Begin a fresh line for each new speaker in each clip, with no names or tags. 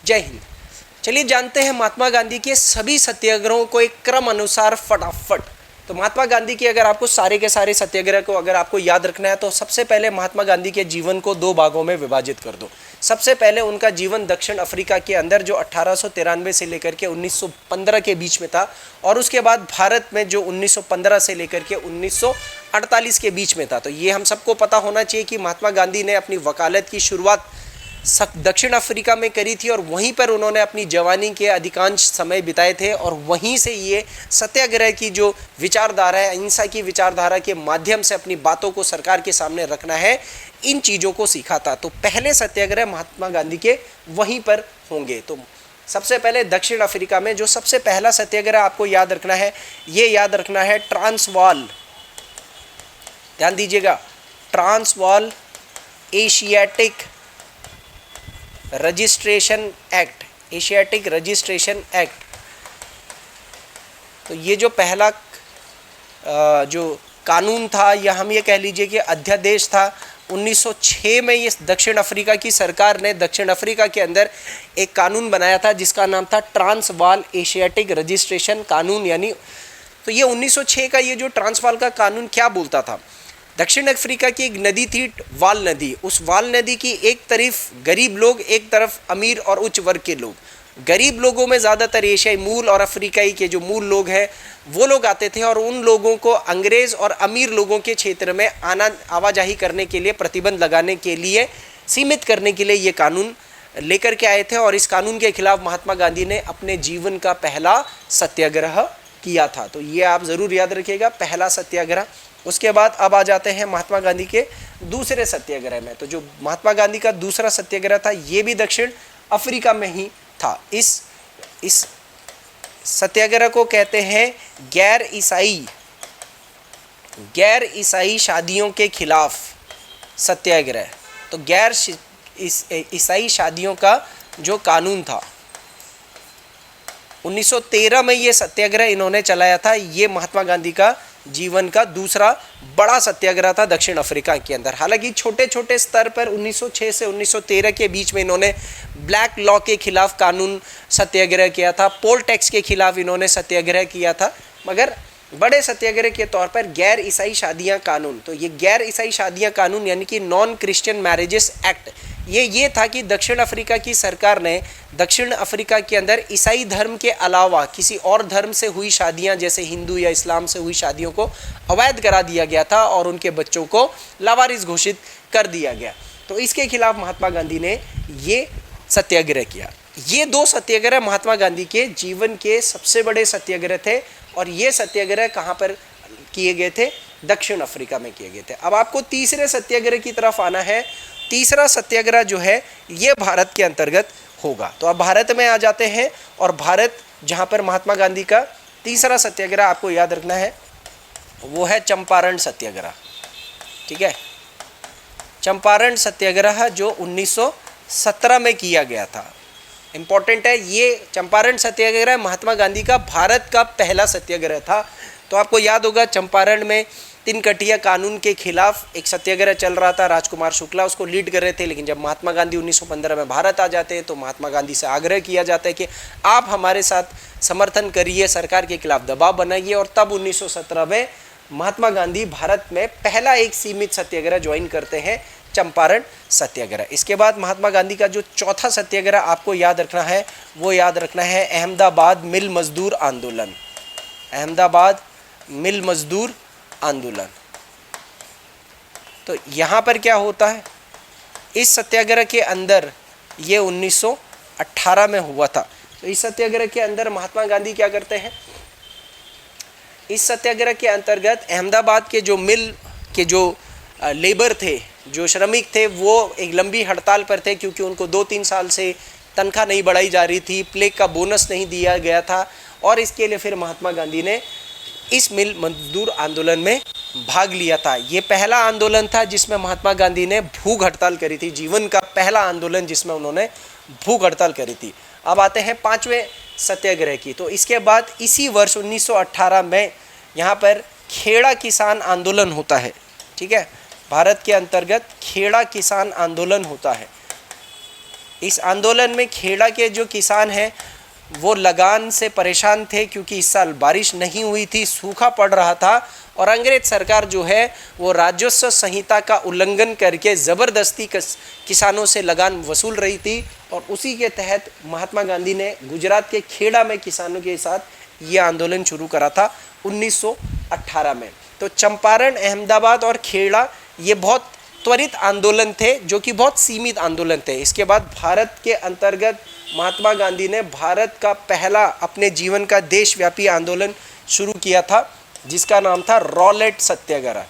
जय हिंद। चलिए जानते हैं महात्मा गांधी के सभी सत्याग्रहों को एक क्रम अनुसार फटाफट। तो महात्मा गांधी की अगर आपको सारे के सारे सत्याग्रह को अगर आपको याद रखना है तो सबसे पहले महात्मा गांधी के जीवन को दो भागों में विभाजित कर दो। सबसे पहले उनका जीवन दक्षिण अफ्रीका के अंदर जो 1893 से लेकर के 1915 के बीच में था, और उसके बाद भारत में जो 1915 से लेकर के 1948 के बीच में था। तो ये हम सबको पता होना चाहिए कि महात्मा गांधी ने अपनी वकालत की शुरुआत दक्षिण अफ्रीका में करी थी और वहीं पर उन्होंने अपनी जवानी के अधिकांश समय बिताए थे, और वहीं से ये सत्याग्रह की जो विचारधारा है, अहिंसा की विचारधारा के माध्यम से अपनी बातों को सरकार के सामने रखना है, इन चीज़ों को सीखा था। तो पहले सत्याग्रह महात्मा गांधी के वहीं पर होंगे। तो सबसे पहले दक्षिण अफ्रीका में जो सबसे पहला सत्याग्रह आपको याद रखना है, ये याद रखना है ट्रांसवाल। ध्यान दीजिएगा, Transvaal Asiatic registration act, Asiatic registration act. तो ये जो पहला जो कानून था, या हम ये कह लीजिए कि अध्यादेश था, 1906 में ये दक्षिण अफ्रीका की सरकार ने दक्षिण अफ्रीका के अंदर एक कानून बनाया था जिसका नाम था ट्रांसवाल एशियाटिक रजिस्ट्रेशन कानून। यानी तो ये 1906 का ये जो ट्रांसवाल का कानून क्या बोलता था, दक्षिण अफ्रीका की एक नदी थी वाल नदी। उस वाल नदी की एक तरफ गरीब लोग, एक तरफ अमीर और उच्च वर्ग के लोग। गरीब लोगों में ज़्यादातर एशियाई मूल और अफ्रीकाई के जो मूल लोग हैं वो लोग आते थे, और उन लोगों को अंग्रेज़ और अमीर लोगों के क्षेत्र में आवाजाही करने के लिए, प्रतिबंध लगाने के लिए, सीमित करने के लिए ये कानून लेकर के आए थे। और इस कानून के खिलाफ महात्मा गांधी ने अपने जीवन का पहला सत्याग्रह किया था। तो ये आप ज़रूर याद रखिएगा, पहला सत्याग्रह। उसके बाद अब आ जाते हैं महात्मा गांधी के दूसरे सत्याग्रह में। तो जो महात्मा गांधी का दूसरा सत्याग्रह था ये भी दक्षिण अफ्रीका में ही था। इस सत्याग्रह को कहते हैं गैर ईसाई शादियों के खिलाफ सत्याग्रह। तो गैर ईसाई शादियों का जो कानून था 1913 में ये सत्याग्रह इन्होंने चलाया था। ये महात्मा गांधी का जीवन का दूसरा बड़ा सत्याग्रह था दक्षिण अफ्रीका के अंदर। हालांकि छोटे छोटे स्तर पर 1906 से 1913 के बीच में इन्होंने ब्लैक लॉ के खिलाफ कानून सत्याग्रह किया था, पोल टैक्स के खिलाफ इन्होंने सत्याग्रह किया था, मगर बड़े सत्याग्रह के तौर पर गैर ईसाई शादियां कानून। तो ये गैर ईसाई शादियां कानून यानी कि नॉन क्रिश्चियन मैरिजेस एक्ट, ये था कि दक्षिण अफ्रीका की सरकार ने दक्षिण अफ्रीका के अंदर ईसाई धर्म के अलावा किसी और धर्म से हुई शादियां, जैसे हिंदू या इस्लाम से हुई शादियों को अवैध करा दिया गया था और उनके बच्चों को लावारिस घोषित कर दिया गया। तो इसके खिलाफ महात्मा गांधी ने ये सत्याग्रह किया। ये दो सत्याग्रह महात्मा गांधी के जीवन के सबसे बड़े सत्याग्रह थे, और ये सत्याग्रह कहाँ पर किए गए थे? दक्षिण अफ्रीका में किए गए थे। अब आपको तीसरे सत्याग्रह की तरफ आना है। तीसरा सत्याग्रह जो है ये भारत के अंतर्गत होगा। तो अब भारत में आ जाते हैं, और भारत जहाँ पर महात्मा गांधी का तीसरा सत्याग्रह आपको याद रखना है वो है चंपारण सत्याग्रह। ठीक है, चंपारण सत्याग्रह जो 1917 में किया गया था। इम्पॉर्टेंट है, ये चंपारण सत्याग्रह महात्मा गांधी का भारत का पहला सत्याग्रह था। तो आपको याद होगा चंपारण में तिनकटिया कानून के खिलाफ एक सत्याग्रह चल रहा था। राजकुमार शुक्ला उसको लीड कर रहे थे, लेकिन जब महात्मा गांधी 1915 में भारत आ जाते हैं तो महात्मा गांधी से आग्रह किया जाता है कि आप हमारे साथ समर्थन करिए, सरकार के खिलाफ दबाव बनाइए, और तब 1917 में महात्मा गांधी भारत में पहला एक सीमित सत्याग्रह ज्वाइन करते हैं, चंपारण सत्याग्रह। इसके बाद महात्मा गांधी का जो चौथा सत्याग्रह आपको याद रखना है वो याद रखना है अहमदाबाद मिल मजदूर आंदोलन। अहमदाबाद मिल मजदूर आंदोलन। तो यहाँ पर क्या होता है, इस सत्याग्रह के अंदर ये 1918 में हुआ था। तो इस सत्याग्रह के अंदर महात्मा गांधी क्या करते हैं, इस सत्याग्रह के अंतर्गत अहमदाबाद के जो मिल के जो लेबर थे, जो श्रमिक थे, वो एक लंबी हड़ताल पर थे क्योंकि उनको 2-3 साल से तनख्वाह नहीं बढ़ाई जा रही थी, प्लेग का बोनस नहीं दिया गया था, और इसके लिए फिर महात्मा गांधी ने इस मिल मजदूर आंदोलन में भाग लिया था। ये पहला आंदोलन था जिसमें महात्मा गांधी ने भूख हड़ताल करी थी, जीवन का पहला आंदोलन जिसमें उन्होंने भूख हड़ताल करी थी। अब आते हैं पांचवें सत्याग्रह की। तो इसके बाद इसी वर्ष 1918 में यहाँ पर खेड़ा किसान आंदोलन होता है। ठीक है, भारत के अंतर्गत खेड़ा किसान आंदोलन होता है। इस आंदोलन में खेड़ा के जो किसान हैं वो लगान से परेशान थे, क्योंकि इस साल बारिश नहीं हुई थी, सूखा पड़ रहा था और अंग्रेज सरकार जो है वो राजस्व संहिता का उल्लंघन करके ज़बरदस्ती किसानों से लगान वसूल रही थी। और उसी के तहत महात्मा गांधी ने गुजरात के खेड़ा में किसानों के साथ ये आंदोलन शुरू करा था 1918 में। तो चंपारण, अहमदाबाद और खेड़ा ये बहुत त्वरित आंदोलन थे, जो कि बहुत सीमित आंदोलन थे। इसके बाद भारत के अंतर्गत महात्मा गांधी ने भारत का पहला अपने जीवन का देशव्यापी आंदोलन शुरू किया था, जिसका नाम था रॉलेट सत्याग्रह।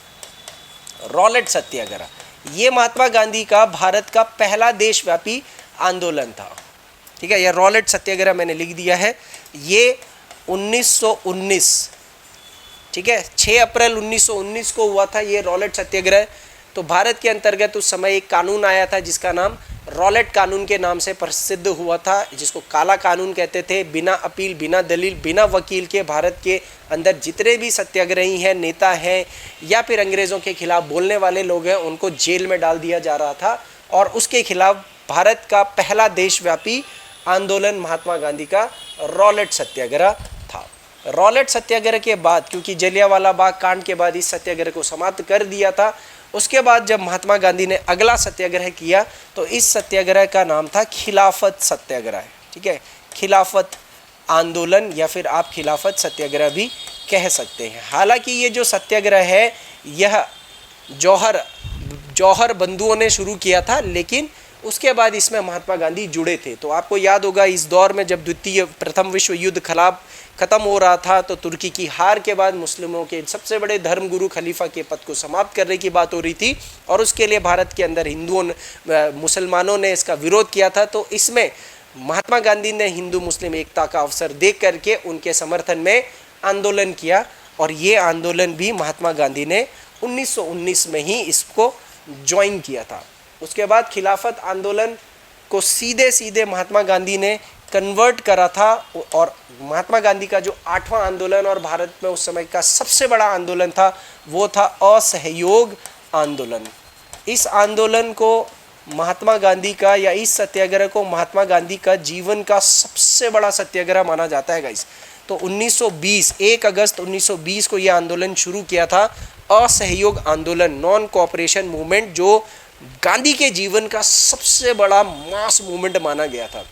रॉलेट सत्याग्रह ये महात्मा गांधी का भारत का पहला देशव्यापी आंदोलन था। ठीक है, यह रॉलेट सत्याग्रह मैंने लिख दिया है। ये 1919, ठीक है, 6 अप्रैल 1919 को हुआ था ये रॉलेट सत्याग्रह। तो भारत के अंतर्गत उस समय एक कानून आया था जिसका नाम रॉलेट कानून के नाम से प्रसिद्ध हुआ था, जिसको काला कानून कहते थे। बिना अपील, बिना दलील, बिना वकील के भारत के अंदर जितने भी सत्याग्रही हैं, नेता हैं या फिर अंग्रेज़ों के खिलाफ बोलने वाले लोग हैं, उनको जेल में डाल दिया जा रहा था। और उसके खिलाफ भारत का पहला देशव्यापी आंदोलन महात्मा गांधी का रॉलेट सत्याग्रह था। रॉलेट सत्याग्रह के बाद, क्योंकि जलियांवाला बाग कांड के बाद इस सत्याग्रह को समाप्त कर दिया था, उसके बाद जब महात्मा गांधी ने अगला सत्याग्रह किया तो इस सत्याग्रह का नाम था खिलाफत सत्याग्रह। ठीक है, खिलाफत आंदोलन या फिर आप खिलाफत सत्याग्रह भी कह सकते हैं। हालांकि ये जो सत्याग्रह है यह जौहर बंधुओं ने शुरू किया था, लेकिन उसके बाद इसमें महात्मा गांधी जुड़े थे। तो आपको याद होगा इस दौर में जब प्रथम विश्व युद्ध खत्म हो रहा था, तो तुर्की की हार के बाद मुस्लिमों के सबसे बड़े धर्मगुरु खलीफा के पद को समाप्त करने की बात हो रही थी, और उसके लिए भारत के अंदर मुसलमानों ने इसका विरोध किया था। तो इसमें महात्मा गांधी ने हिंदू मुस्लिम एकता का अवसर देख करके उनके समर्थन में आंदोलन किया, और ये आंदोलन भी महात्मा गांधी ने 1919 में ही इसको ज्वाइन किया था। उसके बाद खिलाफत आंदोलन को सीधे महात्मा गांधी ने कन्वर्ट करा था, और महात्मा गांधी का जो 8वां आंदोलन और भारत में उस समय का सबसे बड़ा आंदोलन था वो था असहयोग आंदोलन। इस आंदोलन को महात्मा गांधी का या इस सत्याग्रह को महात्मा गांधी का जीवन का सबसे बड़ा सत्याग्रह माना जाता है गाइस। तो 1 अगस्त 1920 को यह आंदोलन शुरू किया था, असहयोग आंदोलन, नॉन कोऑपरेशन मूवमेंट, जो गांधी के जीवन का सबसे बड़ा मास मूवमेंट माना गया था।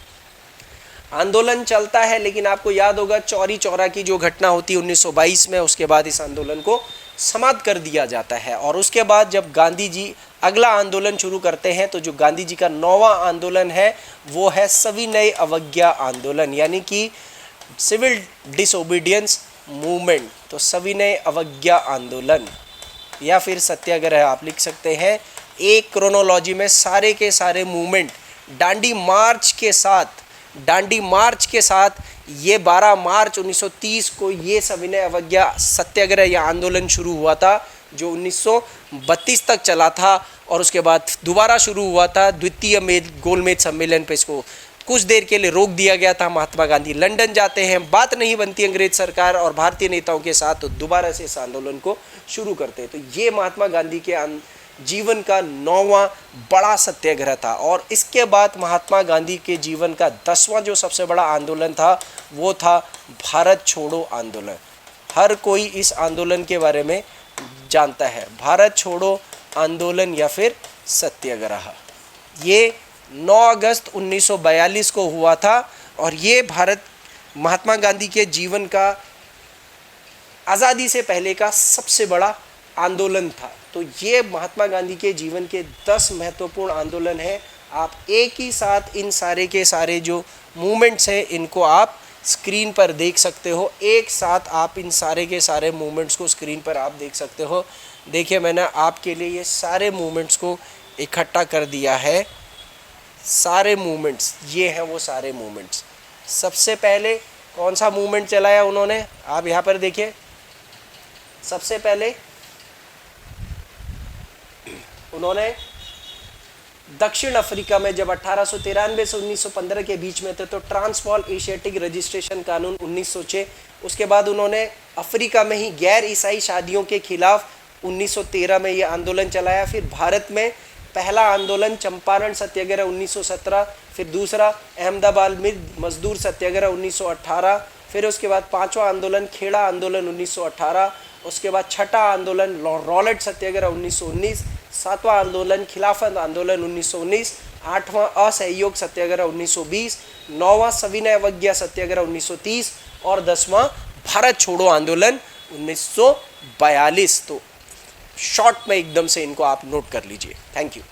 आंदोलन चलता है, लेकिन आपको याद होगा चौरी चौरा की जो घटना होती है 1922 में, उसके बाद इस आंदोलन को समाप्त कर दिया जाता है। और उसके बाद जब गांधी जी अगला आंदोलन शुरू करते हैं, तो जो गांधी जी का 9वां आंदोलन है वो है सविनय अवज्ञा आंदोलन, यानी कि सिविल डिसोबीडियंस मूवमेंट। तो सविनय अवज्ञा आंदोलन या फिर सत्याग्रह आप लिख सकते हैं। एक क्रोनोलॉजी में सारे के सारे मूवमेंट दांडी मार्च के साथ ये 12 मार्च 1930 को ये सविनय अवज्ञा सत्याग्रह या आंदोलन शुरू हुआ था, जो 1932 तक चला था, और उसके बाद दोबारा शुरू हुआ था। द्वितीय गोलमेज सम्मेलन पे इसको कुछ देर के लिए रोक दिया गया था। महात्मा गांधी लंदन जाते हैं, बात नहीं बनती अंग्रेज सरकार और भारतीय नेताओं के साथ, तो दोबारा से इस आंदोलन को शुरू करते हैं। तो ये महात्मा गांधी के जीवन का 9वां बड़ा सत्याग्रह था। और इसके बाद महात्मा गांधी के जीवन का 10वां जो सबसे बड़ा आंदोलन था वो था भारत छोड़ो आंदोलन। हर कोई इस आंदोलन के बारे में जानता है, भारत छोड़ो आंदोलन या फिर सत्याग्रह। ये 9 अगस्त 1942 को हुआ था, और ये महात्मा गांधी के जीवन का आज़ादी से पहले का सबसे बड़ा आंदोलन था। तो ये महात्मा गांधी के जीवन के 10 महत्वपूर्ण आंदोलन हैं। आप एक ही साथ इन सारे के सारे जो मूवमेंट्स हैं इनको आप स्क्रीन पर देख सकते हो। एक साथ आप इन सारे के सारे मूवमेंट्स को स्क्रीन पर आप देख सकते हो। देखिए, मैंने आपके लिए ये सारे मूवमेंट्स को इकट्ठा कर दिया है। सारे मूवमेंट्स ये हैं वो सारे मूवमेंट्स। सबसे पहले कौन सा मूवमेंट चलाया उन्होंने, आप यहाँ पर देखिए। सबसे पहले उन्होंने दक्षिण अफ्रीका में, जब 1893 से 1915 के बीच में थे, तो ट्रांसवाल एशियाटिक रजिस्ट्रेशन कानून 1906। उसके बाद उन्होंने अफ्रीका में ही गैर ईसाई शादियों के खिलाफ 1913 में ये आंदोलन चलाया। फिर भारत में पहला आंदोलन चंपारण सत्याग्रह 1917, फिर दूसरा अहमदाबाद में मजदूर सत्याग्रह 1918, फिर उसके बाद पांचवा आंदोलन खेड़ा आंदोलन 1918, उसके बाद छठा आंदोलन रॉलेट सत्याग्रह 1919, सातवां आंदोलन खिलाफत आंदोलन 1919, आठवां असहयोग सत्याग्रह 1920, नौवां सविनय अवज्ञा सत्याग्रह 1930 और 10वां भारत छोड़ो आंदोलन 1942। तो शॉर्ट में एकदम से इनको आप नोट कर लीजिए। Thank you.